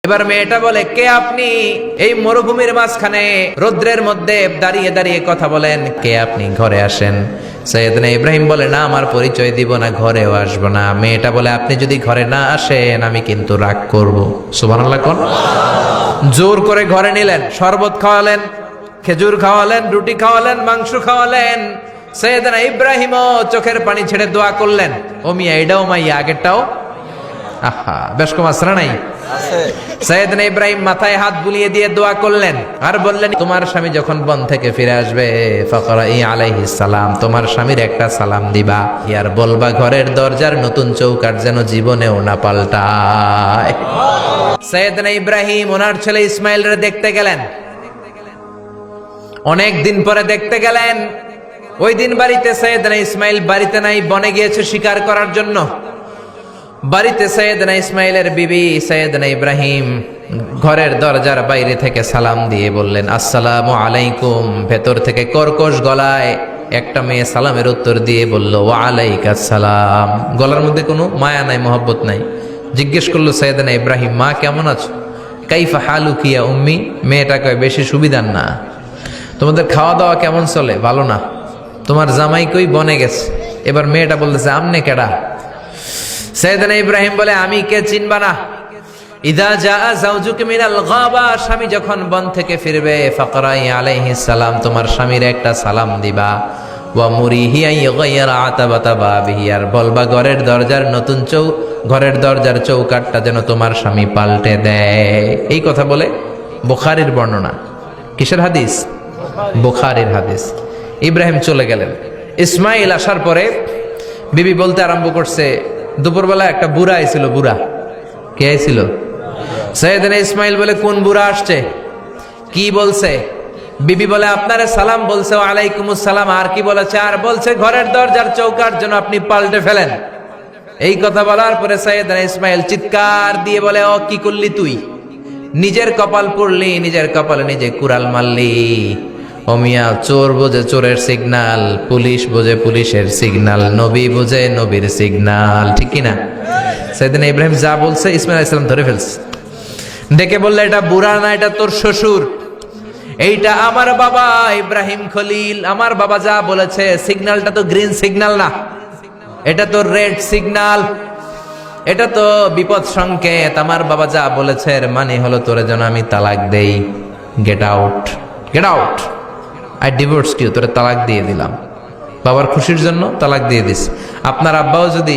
এবার মেয়েটা বলে, কে আপনি? এই মরুভূমির মাঝখানে রৌদ্রের মধ্যে দাঁড়িয়ে দাঁড়িয়ে কথা বলেন, কে আপনি? ঘরে আসেন। সৈয়দনা ইব্রাহিম বলে, না, আমার পরিচয় দিব না, ঘরেও আসবো না। মেয়েটা বলে, আপনি যদি ঘরে না আসেন আমি কিন্তু রাগ করব। সুবহানাল্লাহ কোন। জোর করে ঘরে নিলেন, শরবত খাওয়ালেন, খেজুর খাওয়ালেন, রুটি খাওয়ালেন, মাংস খাওয়ালেন। সৈয়দনা ইব্রাহিমও চোখের পানি ছেড়ে দোয়া করলেন। ও মিয়া, এটাও মাইয়া, আগেরটাও। আহা, বেশ কম আসরা নাই। সৈয়দনা ইব্রাহিম মাথায় হাত বুলিয়ে দিয়ে দোয়া করলেন আর বললেন, তোমার স্বামী যখন বন থেকে ফিরে আসবে ফাকরাই আলাইহিস সালাম, তোমার স্বামীর একটা সালাম দিবা, আর বলবা ঘরের দরজার নতুন চৌকাঠ যেন জীবনেও না পাল্টায়। সৈয়দনা ইব্রাহিম ওনার ছেলে ইসমাইলরে দেখতে গেলেন। অনেক দিন পরে দেখতে গেলেন। ওই দিন বাড়িতে সৈয়দনা ইসমাইল বাড়িতে নাই, বনে গিয়েছে শিকার করার জন্য। বাড়িতে সৈয়দনা ইসমাইলের বিবি সৈয়দনা ইব্রাহিম ঘরের দরজার বাইরে থেকে সালাম দিয়ে বললেন, আসসালামু আলাইকুম। ভেতর থেকে কর্কশ গলায় একটা মেয়ে সালামের উত্তর দিয়ে বলল, ওয়া আলাইকাস সালাম। গলার মধ্যে কোনো মায়া নাই, মহব্বত নাই। জিজ্ঞেস করলো সৈয়দনা ইব্রাহিম, মা কেমন আছো? কাইফা হালুকি ইয়া উম্মি। মেয়েটা কয়, বেশি সুবিধার না। তোমাদের খাওয়া দাওয়া কেমন চলে? ভালো না। তোমার জামাই কই? বনে গেছে। এবার মেয়েটা বলতেছে, আমনে কেডা? সৈয়দনা ইব্রাহিম বলে, আমি কে চিনবা না? ইদা জা যাওজুকা মিনাল গাবা, স্বামী যখন বন থেকে ফিরবে ফাকরাই আলাইহিস সালাম, তোমার স্বামীর একটা সালাম দিবা। ওয়া মুরিহি আন ইগাইরা আতাবাতা বাবিহি, আর বলবা ঘরের দরজার চৌকাঠটা যেন তোমার স্বামী পাল্টে দেয়। এই কথা বলে বুখারীর বর্ণনা। কিসের হাদিস? বুখারীর হাদিস। ইব্রাহিম চলে গেলেন। ইসমাইল আসার পরে বিবি বলতে আরম্ভ করছে, দুপুরবেলা একটা বুড়া আইছিল। বুড়া কে আইছিল? সৈয়দনা ইসমাইল বলে, কোন বুড়া আসছে? কি বলছে? বিবি বলে, আপনারে সালাম বলছে। ওয়া আলাইকুমুস সালাম। আর কি বলেছে? আর বলছে ঘরের দরজার চৌকাঠ যেন আপনি পাল্টে ফেলেন। এই কথা বলার পরে সৈয়দনা ইসমাইল চিৎকার দিয়ে বলে, ও কি করলি তুই? নিজের কপাল পুড়লি, নিজের কপালে নিজে কুড়াল মারলি। ও মিয়া, চোর বোঝে চোরের সিগনাল, পুলিশ বোঝে পুলিশের সিগনাল, নবী বোঝে নবীর সিগনাল, ঠিক কিনা? সৈয়দনা ইব্রাহিম যা বলছে ইসমাইল আলাইহিস সালাম ধরে ফেলছে। ডেকে বললে, এটা বুড়া না, এটা তোর শ্বশুর। এইটা আমার বাবা ইব্রাহিম খলিল। আমার বাবা যা বলেছে, সিগন্যালটা তো গ্রিন সিগন্যাল না, এটা তো রেড সিগন্যাল, এটা তো বিপদ সংকেত। আমার বাবা যা বলেছে এর মানে হলো তোরে যেন আমি তালাক দেই। Get out, get out, I divorced you. তোরে তালাক দিয়ে দিলাম। বাবার খুশির জন্য তালাক দিয়ে দিস। আপনার আব্বাও যদি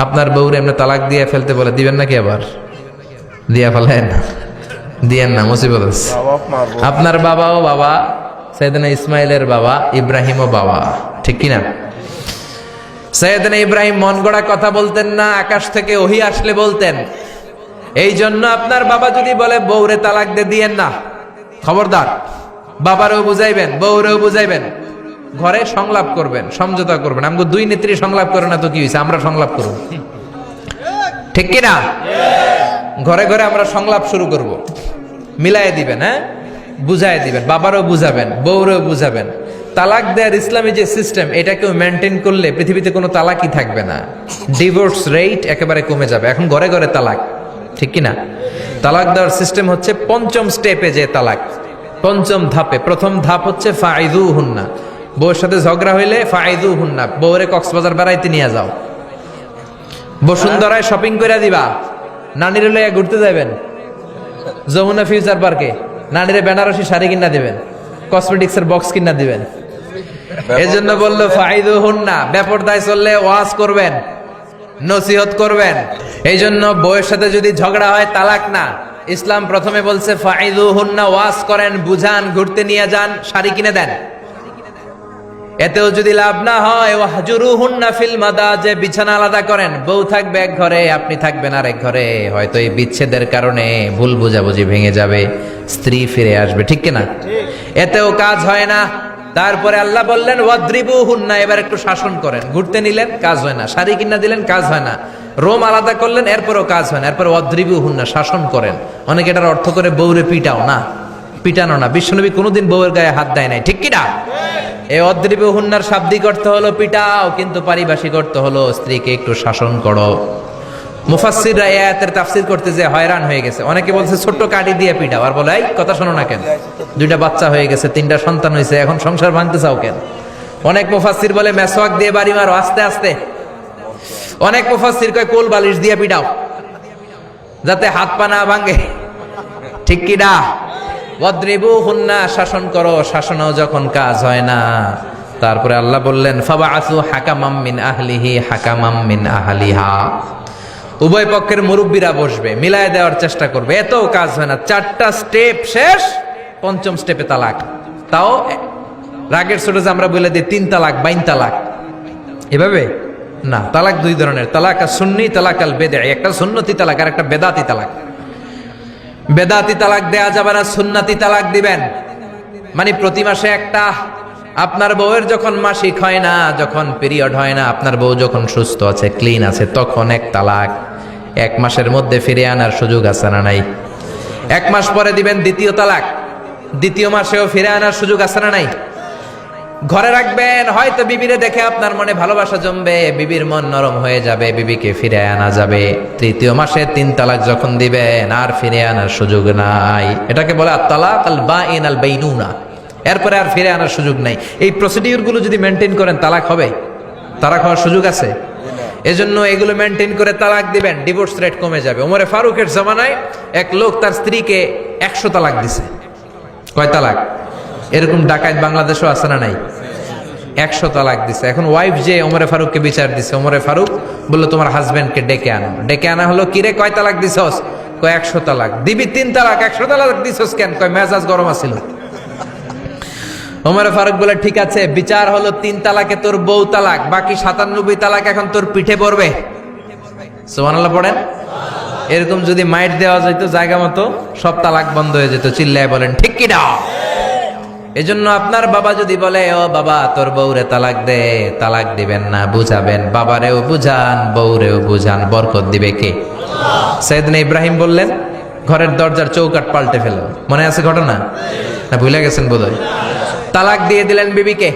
আপনার বউরে এমনি তালাক দিয়ে ফেলতে বলে, দিবেন নাকি? আবার দিয়া ফেলেন, দিয়েন না, মুসিবত আছে। আপনার বাবাও বাবা, সৈয়দনা ইসমাইলের বাবা, ইব্রাহিমও বাবা, ঠিক কিনা? সৈয়দনা ইব্রাহিম মন গড়া কথা বলতেন না, আকাশ থেকে ওহী আসলে বলতেন। এই জন্য আপনার বাবা যদি বলে বউরে তালাক দিয়েন না, খবরদার। বাবারেও বুঝাইবেন, বউরেও বুঝাইবেন, ঘরে সংলাপ করবেন, সমঝোতা করবেন। আমাকে দুই নেত্রী সংলাপ করে না তো কি হয়েছে, আমরা সংলাপ করব, ঠিক কিনা? ঘরে ঘরে আমরা সংলাপ শুরু করব, মিলাই দিবেন, হ্যাঁ, বুঝাই দিবেন, বাবারও বুঝাবেন, বউরেও বুঝাবেন। তালাক দেওয়ার ইসলামী যে সিস্টেম, এটাকেও মেনটেন করলে পৃথিবীতে কোনো তালাকই থাকবে না। ডিভোর্স রেট একেবারে কমে যাবে। এখন ঘরে ঘরে তালাক, ঠিক কিনা? তালাক দেওয়ার সিস্টেম হচ্ছে পঞ্চম স্টেপে যে তালাক, পঞ্চম ধাপে। প্রথম ধাপ হচ্ছে ফাইদুহুন্না। বউর সাথে ঝগড়া হইলে ফাইদুহুন্না, বউরে কক্সবাজার বেড়াইতে নিয়ে যাও, বসুন্ধরায় শপিং করে দিবা, নানিরে লইয়া ঘুরতে যাবেন, যমুনা ফিউচার পার্কে নানিরে বেনারসি শাড়ি কিনা দিবেন, কসমেটিক্সের বক্স কিনা দিবেন। এই জন্য বললো ফাইদুহুন্না। বেপরদায় চললে ওয়াজ করবেন, নসিহত করবেন। এই জন্য বউয়ের সাথে যদি ঝগড়া হয় তালাক না, ইসলাম প্রথমে বলছে ফাইদুহুন্না, ওয়াজ করেন, বুঝান, ঘুরতে নিয়ে যান, শাড়ি কিনে দেন। এতেও যদি লাভ না হয়, ওয়াহজুরুহুন্না ফিল মাদাজি, বিছানা আলাদা করেন। বউ থাকবে এক ঘরে, আপনি থাকবেন আরেক ঘরে। হয়তো এই বিচ্ছেদের কারণে ভুল বোঝাবুঝি ভেঙে যাবে, স্ত্রী ফিরে আসবে, ঠিক কিনা? এতেও কাজ হয় না। তারপরে আল্লাহ বললেন ওয়াদ্রিবুহুন্না, এবার একটু শাসন করেন। ঘুরতে নিলেন, কাজ হয় না। শাড়ি কিনা দিলেন, কাজ হয় না। রোম আলাদা করলেন, এরপরও কাজ হয় না। এরপর ওয়াদ্রিবুহুন্না, শাসন করেন। অনেকে এটার অর্থ করে বউরে পিটাও না, পিটানো না। বিশ্বনবী কোনোদিন বউয়ের গায়ে হাত দেয় নাই, ঠিক কিনা? এই ওয়াদ্রিবুহুন্নার শাব্দিক অর্থ হলো পিটাও, কিন্তু পারিভাষিক অর্থ হলো স্ত্রীকে একটু শাসন করো। মুফাসসিররা এই আয়াতের তাফসীর করতে যে হয়রান হয়ে গেছে। অনেকে বলছে ছোট্ট কাঠি দিয়ে পিটাও, আর বলে এই কথা শোনো না কেন, দুইটা বাচ্চা হয়ে গেছে, 3টা সন্তান হয়েছে, এখন সংসার ভাঙতে চাও কেন? অনেক মুফাসসির বলে মেসওয়াক দিয়ে বাড়ি মারো আস্তে আস্তে। অনেক মুফাসসির কয় কোল বালিশ দিয়ে পিটাও যাতে হাত পা না ভাঙে। ঠিক কি না? ওয়াদরিবুহুন্না, শাসন করো, শাসনও যখন কাজ হয় না, তারপরে আল্লাহ বললেন ফাবাআসু হাকামাম মিন আহলিহি হাকামাম মিন আহলিহা, উভয় পক্ষের মুরব্বীরা বসবে, মিলায় দেওয়ার চেষ্টা করবে, এত কাজ হয় না। 4টা স্টেপ শেষ, 5ম স্টেপে তালাক। তাও রাগের ছোট যে আমরা বলে দিই 3 তালাক 22 তালাক, এভাবে না। তালাক 2 ধরনের, তালাক সুন্নি, তালাক আল বেদঈ। একটা সুন্নতি তালাক আর একটা বেদাতি তালাক। বেদাতি তালাক দেয়া যাবে না, সুন্নতি তালাক দিবেন। মানে প্রতি মাসে একটা, আপনার বউয়ের যখন মাসিক হয় না, যখন পিরিয়ড হয় না, আপনার বউ যখন সুস্থ আছে, ক্লিন আছে, তখন এক তালাক। 1 মাসের মধ্যে ফিরে আনার সুযোগ আছে না নাই? 1 মাস পরে দিবেন দ্বিতীয় তালাক, 2য় মাসেও ফিরে আনার সুযোগ আছে না নাই? ঘরে রাখবেন, হয়তো বিবিরে দেখে আপনার মনে ভালোবাসা জমবে, বিবির মন নরম হয়ে যাবে, বিবিকে ফিরে আনা যাবে। 3য় মাসে 3 তালাক যখন দিবেন, আর ফিরে আনার সুযোগ নাই। এটাকে বলে আত-তালাক আল বাঈন আল বাইনুনা। এরপরে আর ফিরে আনার সুযোগ নাই। এই প্রসিডিউর গুলো যদি মেনটেন করেন, তালাক হবে? তালাক হওয়ার সুযোগ আছে? এজন্য এগুলো মেনটেন করে তালাক দিবেন, ডিভোর্স রেট কমে যাবে। ওমরে ফারুকের জামানায় এক লোক তার স্ত্রীকে 100 তালাক দিছে। কয় তালাক? এরকম ডাকাত বাংলাদেশও আছে না নাই? 100 তালাক দিছে। এখন ওয়াইফ যে ওমরে ফারুককে বিচার দিছে, ওমরে ফারুক বলল তোমার হাজবেন্ডকে ডেকে আনো। ডেকে আনা হলো, কিরে কয় তালাক দিছস? কয় 100 তালাক। দিবি 3 তালাক, 100 তালাক দিছস কেন? কয় মেজাজ গরম আছিল। ওমরে ফারুক বলে ঠিক আছে, বিচার হলো 3 তালাকে তোর বউ তালাক, বাকি 97 তালাক এখন তোর পিঠে পড়বে। সুবহানাল্লাহ পড়েন। এরকম যদি মাইট দেওয়া যেত জায়গা মতো, সব তালাক বন্ধ হয়ে যেত। চিল্লায় বলেন ঠিক কি না? এজন্য আপনার বাবা যদি বলে ও বাবা তোর বউরে তালাক দে, তালাক দিবেন না, বুঝাবেন। বাবারেও বুঝান, বউরেও বুঝান, বরকত দিবে কে? সাইয়েদনা ইব্রাহিম বললেন ঘরের দরজার চৌকাঠ পাল্টে ফেলো। মনে আছে ঘটনা? না ভুলে গেছেন বোধহয়? তালাক দিয়ে দিলেন বিবিকে।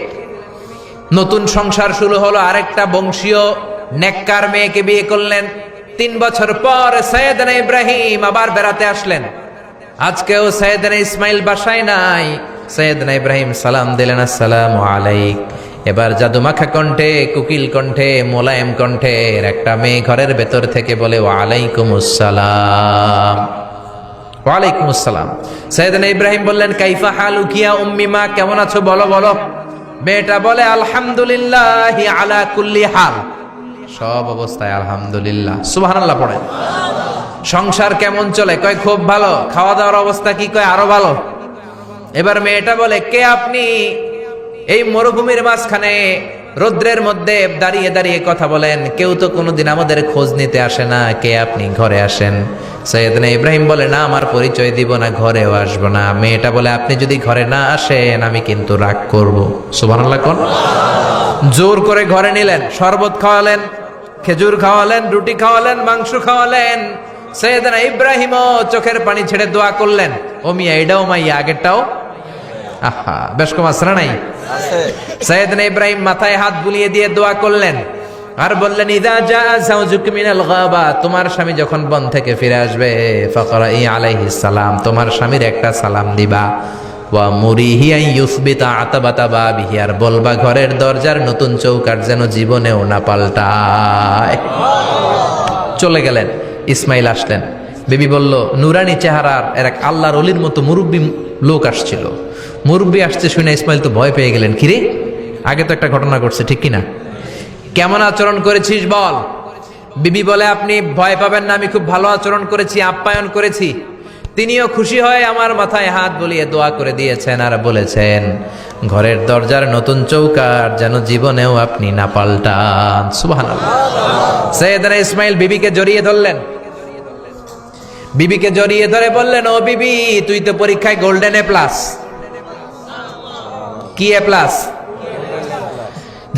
নতুন সংসার শুরু হলো, আরেকটা বংশীয় নেককার মেয়েকে বিয়ে করলেন। 3 বছর পর সাইয়েদনা ইব্রাহিম আবার বেড়াতে আসলেন। আজকেও সাইয়েদনা ইসমাইল বাসায় নাই। সাইয়েদনা ইব্রাহিম সালাম দিলেন, আসসালামু আলাইক। এবার জাদুমাখা কণ্ঠে, কুকিল কণ্ঠে, মোলায়েম কণ্ঠের একটা মেয়ে ঘরের ভেতর থেকে বলে ওয়ালাইকুমুস সালাম। ওয়ালাইকুমুস সালাম। সাইয়েদনা ইব্রাহিম বললেন কাইফা হালুকি ইয়া উম্মি, মা কেমন আছো বলো বলো। মেয়েটা বলে আলহামদুলিল্লাহি আলা কুল্লি হাল, সব অবস্থায় আলহামদুলিল্লাহ। সুবহানাল্লাহ পড়েন। সংসার কেমন চলে? কয় খুব ভালো। খাওয়া দাওয়ার অবস্থা কি? কয় আরো ভালো। এবার মেয়েটা বলে কে আপনি? এই মরুভূমির মাঝখানে রৌদ্রের মধ্যে দাঁড়িয়ে দাঁড়িয়ে কথা বলেন, কেউ তো কোনোদিন আমাদের খোঁজ নিতে আসে না, কে আপনি? ঘরে আসেন। সাইয়েদনা ইব্রাহিম বলে না, আমার পরিচয় দিব না, ঘরেও আসবো না। মেয়েটা বলে আপনি যদি ঘরে না আসেন আমি কিন্তু রাগ করব। সুবহানাল্লাহ কোন। জোর করে ঘরে নিলেন, শরবত খাওয়ালেন, খেজুর খাওয়ালেন, রুটি খাওয়ালেন, মাংস খাওয়ালেন। সাইয়েদনা ইব্রাহিমও চোখের পানি ছেড়ে দোয়া করলেন, ও মিয়া এটাও মাইয়া আগেরটাও। আহা, বেশ কম আছে না নাই? সাইয়েদনা ইব্রাহিম মাথায় হাত বুলিয়ে দিয়ে দোয়া করলেন আর বললেন ইযা জাআ যাওজুক মিনাল গাবা, তোমার স্বামী যখন বন থেকে ফিরে আসবে, ফাকরাই আলাইহিস সালাম, তোমার স্বামীর একটা সালাম দিবা। ওয়া মুরিহি আন ইউসবিতা আতাবাতা বাবিহি, আর বলবা ঘরের দরজার নতুন চৌকাঠ যেন জীবনেও না পাল্টায়। চলে গেলেন। ইসমাইল আসলেন। বিবি বলল নুরানি চেহারার এক আল্লাহর ওলির মতো মুরব্বী লোক আসছিল। মুরব্বী আসছে শুনে ইসমাইল তো ভয় পেয়ে গেলেন। কিরে, আগে তো একটা ঘটনা ঘটছে, ঠিক কিনা? কেমন আচরণ করেছিস বল। বিবি বলে আপনি ভয় পাবেন না, আমি খুব ভালো আচরণ করেছি, আপ্যায়ন করেছি। তিনিও খুশি হয়ে আমার মাথায় হাত বুলিয়ে দোয়া করে দিয়েছেন আর বলেছেন ঘরের দরজার নতুন চৌকাঠ যেন জীবনেও আপনি না পাল্টান। সুবহানাল্লাহ। সাইয়েদনা ইসমাইল বিবিকে জড়িয়ে ধরলেন। বিবিকে জড়িয়ে ধরে বললেন ও বিবি, তুই তো পরীক্ষায় গোল্ডেন এ প্লাস। কি এ প্লাস?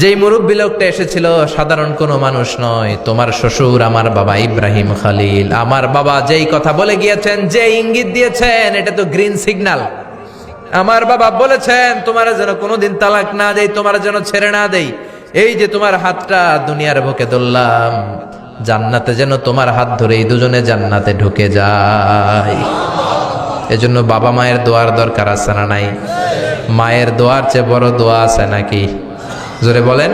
যেই মুরব্বী লোকটা এসেছিল সাধারণ কোনো মানুষ নয়, তোমার শ্বশুর আমার বাবা ইব্রাহিম খালিল। আমার বাবা যেই কথা বলে গিয়েছেন, যে ইঙ্গিত দিয়েছেন, এটা তো গ্রিন সিগন্যাল। আমার বাবা বলেছেন তোমার যেন কোনোদিন তালাক না দেই, তোমার যেন ছেড়ে না দেই। এই যে তোমার হাতটা দুনিয়ার বুকে ধরলাম, জান্নাতে যেন তোমার হাত ধরে এই দুজনে জান্নাতে ঢুকে যায়। এজন্য বাবা মায়ের দোয়ার দরকার আছে না নাই? মায়ের দোয়ার চেয়ে বড় দোয়া আছে নাকি? জোরে বলেন।